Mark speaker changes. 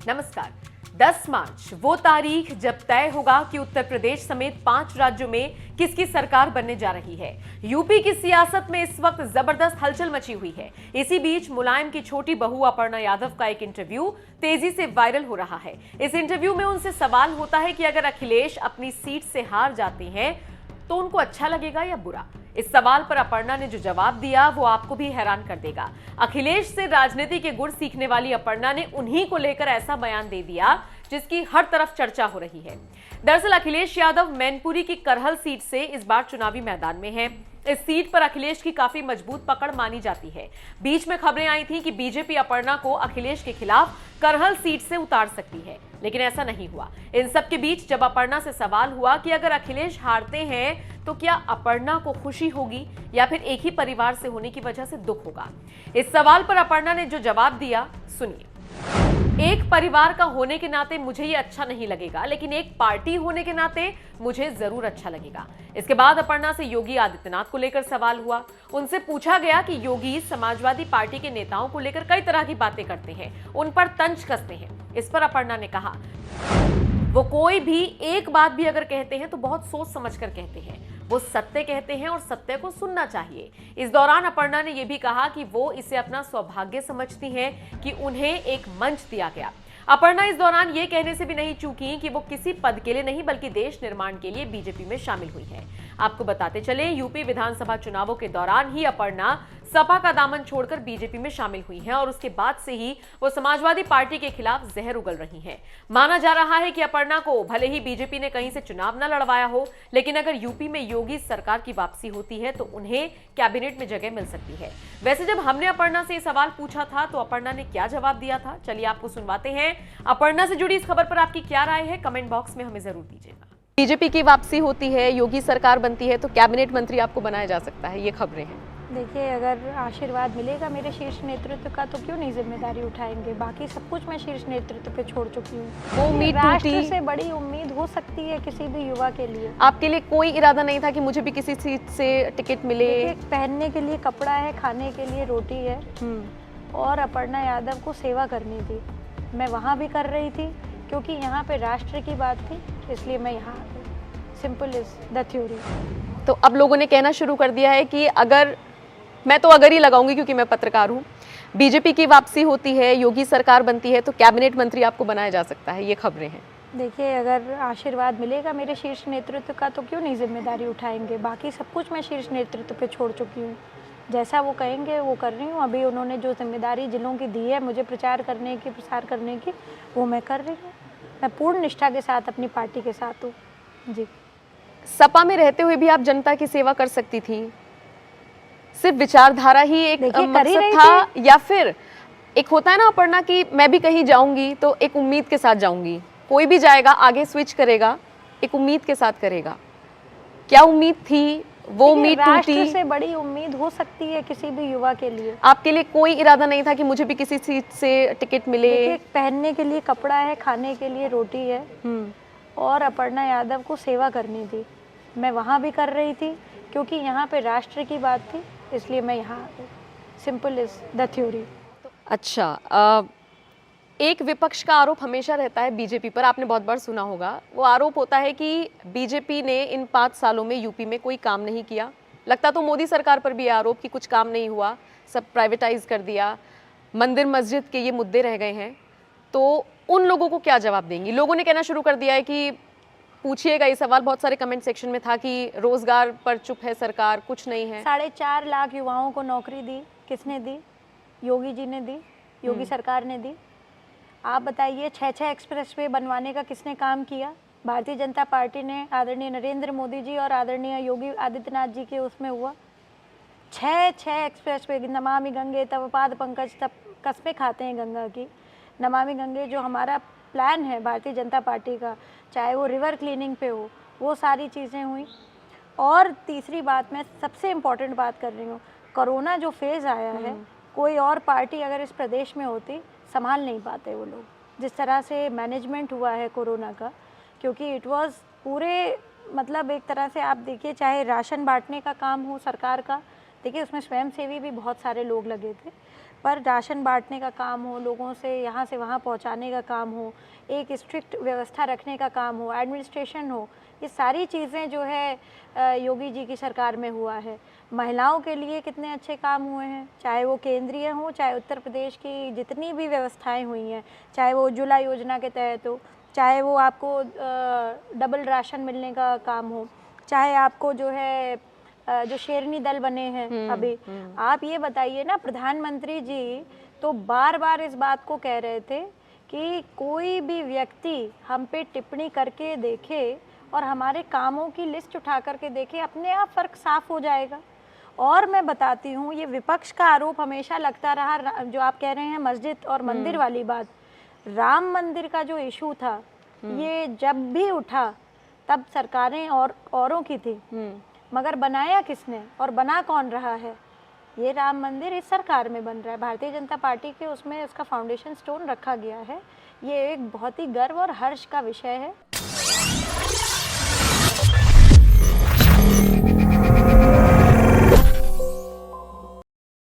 Speaker 1: नमस्कार। 10 मार्च वो तारीख जब तय होगा कि उत्तर प्रदेश समेत 5 राज्यों में किसकी सरकार बनने जा रही है। यूपी की सियासत में इस वक्त जबरदस्त हलचल मची हुई है। इसी बीच मुलायम की छोटी बहू अपर्णा यादव का एक इंटरव्यू तेजी से वायरल हो रहा है। इस इंटरव्यू में उनसे सवाल होता है कि अगर अखिलेश अपनी सीट से हार जाते हैं तो उनको अच्छा लगेगा या बुरा। इस सवाल पर अपर्णा ने जो जवाब दिया वो आपको भी हैरान कर देगा। अखिलेश से राजनीति के गुर सीखने वाली अपर्णा ने उन्हीं को लेकर ऐसा बयान दे दिया जिसकी हर तरफ चर्चा हो रही है। दरअसल अखिलेश यादव मैनपुरी की करहल सीट से इस बार चुनावी मैदान में हैं। इस सीट पर अखिलेश की काफी मजबूत पकड़ मानी जाती है। बीच में खबरें आई थी कि बीजेपी अपर्णा को अखिलेश के खिलाफ करहल सीट से उतार सकती है, लेकिन ऐसा नहीं हुआ। इन सब के बीच जब अपर्णा से सवाल हुआ कि अगर अखिलेश हारते हैं तो क्या अपर्णा को खुशी होगी या फिर एक ही परिवार से होने की वजह से दुख होगा, इस सवाल पर अपर्णा ने जो जवाब दिया सुनिए। एक परिवार का होने के नाते मुझे ये अच्छा नहीं लगेगा, लेकिन एक पार्टी होने के नाते मुझे जरूर अच्छा लगेगा। इसके बाद अपर्णा से योगी आदित्यनाथ को लेकर सवाल हुआ। उनसे पूछा गया कि योगी समाजवादी पार्टी के नेताओं को लेकर कई तरह की बातें करते हैं, उन पर तंज कसते हैं। इस पर अपर्णा ने कहा वो कोई भी एक बात भी अगर कहते हैं तो बहुत सोच समझ कर कहते हैं। वो सत्य कहते हैं और सत्य को सुनना चाहिए। इस दौरान अपर्णा ने यह भी कहा कि वो इसे अपना सौभाग्य समझती हैं कि उन्हें एक मंच दिया गया। अपर्णा इस दौरान ये कहने से भी नहीं चूकी कि वो किसी पद के लिए नहीं बल्कि देश निर्माण के लिए बीजेपी में शामिल हुई है। आपको बताते चले, यूपी विधानसभा चुनावों के दौरान ही अपर्णा सपा का दामन छोड़कर बीजेपी में शामिल हुई हैं और उसके बाद से ही वो समाजवादी पार्टी के खिलाफ जहर उगल रही हैं। माना जा रहा है कि अपर्णा को भले ही बीजेपी ने कहीं से चुनाव न लड़वाया हो, लेकिन अगर यूपी में योगी सरकार की वापसी होती है तो उन्हें कैबिनेट में जगह मिल सकती है। वैसे जब हमने अपर्णा से ये सवाल पूछा था तो अपर्णा ने क्या जवाब दिया था, चलिए आपको सुनवाते हैं। अपर्णा से जुड़ी इस खबर पर आपकी क्या राय है, कमेंट बॉक्स में हमें जरूर दीजिएगा। बीजेपी की वापसी होती है, योगी सरकार बनती है तो कैबिनेट मंत्री आपको बनाया जा सकता है, ये खबरें हैं।
Speaker 2: देखिए, अगर आशीर्वाद मिलेगा मेरे शीर्ष नेतृत्व का तो क्यों नहीं जिम्मेदारी उठाएंगे। बाकी सब कुछ मैं शीर्ष नेतृत्व पे छोड़ चुकी हूँ।
Speaker 1: वो उम्मीद
Speaker 2: राष्ट्र से बड़ी उम्मीद हो सकती है किसी भी युवा के लिए।
Speaker 1: आपके लिए कोई इरादा नहीं था कि मुझे भी किसी सीट से टिकट मिले?
Speaker 2: पहनने के लिए कपड़ा है, खाने के लिए रोटी है और अपर्णा यादव को सेवा करनी थी। मैं वहाँ भी कर रही थी क्योंकि यहाँ पे राष्ट्र की बात थी, इसलिए मैं यहाँ आ गई। Simple is the theory.
Speaker 1: तो अब लोगों ने कहना शुरू कर दिया है कि अगर मैं तो अगर ही लगाऊंगी क्योंकि मैं पत्रकार हूँ, बीजेपी की वापसी होती है, योगी सरकार बनती है तो कैबिनेट मंत्री आपको बनाया जा सकता है, ये खबरें हैं।
Speaker 2: देखिए, अगर आशीर्वाद मिलेगा मेरे शीर्ष नेतृत्व का तो क्यों नहीं जिम्मेदारी उठाएंगे। बाकी सब कुछ मैं शीर्ष नेतृत्व पे छोड़ चुकी हूँ। जैसा वो कहेंगे वो कर रही हूँ। अभी उन्होंने जो जिम्मेदारी जिलों की दी है मुझे प्रचार करने की, प्रसार करने की, वो मैं कर रही हूँ। मैं पूर्ण निष्ठा के साथ अपनी पार्टी के साथ हूँ जी।
Speaker 1: सपा में रहते हुए भी आप जनता की सेवा कर सकती थी, सिर्फ विचारधारा ही एक मकसद था या फिर एक होता है ना अपर्णा कि मैं भी कहीं जाऊंगी तो एक उम्मीद के साथ जाऊंगी, कोई भी जाएगा आगे स्विच करेगा एक उम्मीद के साथ करेगा। क्या उम्मीद थी? वो उम्मीद टूटी।
Speaker 2: राष्ट्र से बड़ी उम्मीद हो सकती है किसी भी युवा के लिए।
Speaker 1: आपके लिए कोई इरादा नहीं था कि मुझे भी किसी सीट से टिकट मिले?
Speaker 2: पहनने के लिए कपड़ा है, खाने के लिए रोटी है और अपर्णा यादव को सेवा करनी थी। मैं वहाँ भी कर रही थी क्योंकि यहाँ पे राष्ट्र की बात थी, इसलिए मैं यहाँ आ गई। Simple is the theory.
Speaker 1: अच्छा, एक विपक्ष का आरोप हमेशा रहता है बीजेपी पर, आपने बहुत बार सुना होगा। वो आरोप होता है कि बीजेपी ने इन 5 सालों में यूपी में कोई काम नहीं किया। लगता तो मोदी सरकार पर भी आरोप कि कुछ काम नहीं हुआ, सब प्राइवेटाइज कर दिया, मंदिर मस्जिद के ये मुद्दे रह गए हैं। तो उन लोगों को क्या जवाब देंगी? लोगों ने कहना शुरू कर दिया है कि पूछिएगा ये सवाल, बहुत सारे कमेंट सेक्शन में था कि रोजगार पर चुप है सरकार, कुछ नहीं है।
Speaker 2: 4.5 लाख युवाओं को नौकरी दी, किसने दी? योगी जी ने दी, योगी सरकार ने दी। आप बताइए, 6 एक्सप्रेसवे बनवाने का किसने काम किया? भारतीय जनता पार्टी ने, आदरणीय नरेंद्र मोदी जी और आदरणीय योगी आदित्यनाथ जी के उसमें हुआ। 6 एक्सप्रेसवे, नमामि गंगे तव पाद पंकज, तब कस्में खाते हैं गंगा की। नमामि गंगे जो हमारा प्लान है भारतीय जनता पार्टी का, चाहे वो रिवर क्लीनिंग पे हो, वो सारी चीज़ें हुई। और तीसरी बात, मैं सबसे इम्पॉर्टेंट बात कर रही हूँ, कोरोना जो फेज़ आया है, कोई और पार्टी अगर इस प्रदेश में होती संभाल नहीं पाते वो लोग, जिस तरह से मैनेजमेंट हुआ है कोरोना का। क्योंकि इट वाज पूरे, मतलब एक तरह से आप देखिए, चाहे राशन बांटने का काम हो सरकार का, देखिए उसमें स्वयंसेवी भी बहुत सारे लोग लगे थे, पर राशन बांटने का काम हो, लोगों से यहाँ से वहाँ पहुँचाने का काम हो, एक स्ट्रिक्ट व्यवस्था रखने का काम हो, एडमिनिस्ट्रेशन हो, ये सारी चीज़ें जो है योगी जी की सरकार में हुआ है। महिलाओं के लिए कितने अच्छे काम हुए हैं, चाहे वो केंद्रीय हो, चाहे उत्तर प्रदेश की जितनी भी व्यवस्थाएं हुई हैं, चाहे वो उज्ज्वला योजना के तहत हो, चाहे वो आपको डबल राशन मिलने का काम हो, चाहे आपको जो है जो शेरनी दल बने हैं अभी, आप ये बताइए ना, प्रधानमंत्री जी तो बार बार इस बात को कह रहे थे कि कोई भी व्यक्ति हम पे टिप्पणी करके देखे और हमारे कामों की लिस्ट उठा करके देखे, अपने आप फर्क साफ हो जाएगा। और मैं बताती हूँ, ये विपक्ष का आरोप हमेशा लगता रहा, जो आप कह रहे हैं मस्जिद और मंदिर वाली बात, राम मंदिर का जो इशू था, ये जब भी उठा तब सरकारें और औरों की थी, मगर बनाया किसने और बना कौन रहा है? ये राम मंदिर इस सरकार में बन रहा है, भारतीय जनता पार्टी के उसमें उसका फाउंडेशन स्टोन रखा गया है। ये एक बहुत ही गर्व और हर्ष का विषय है।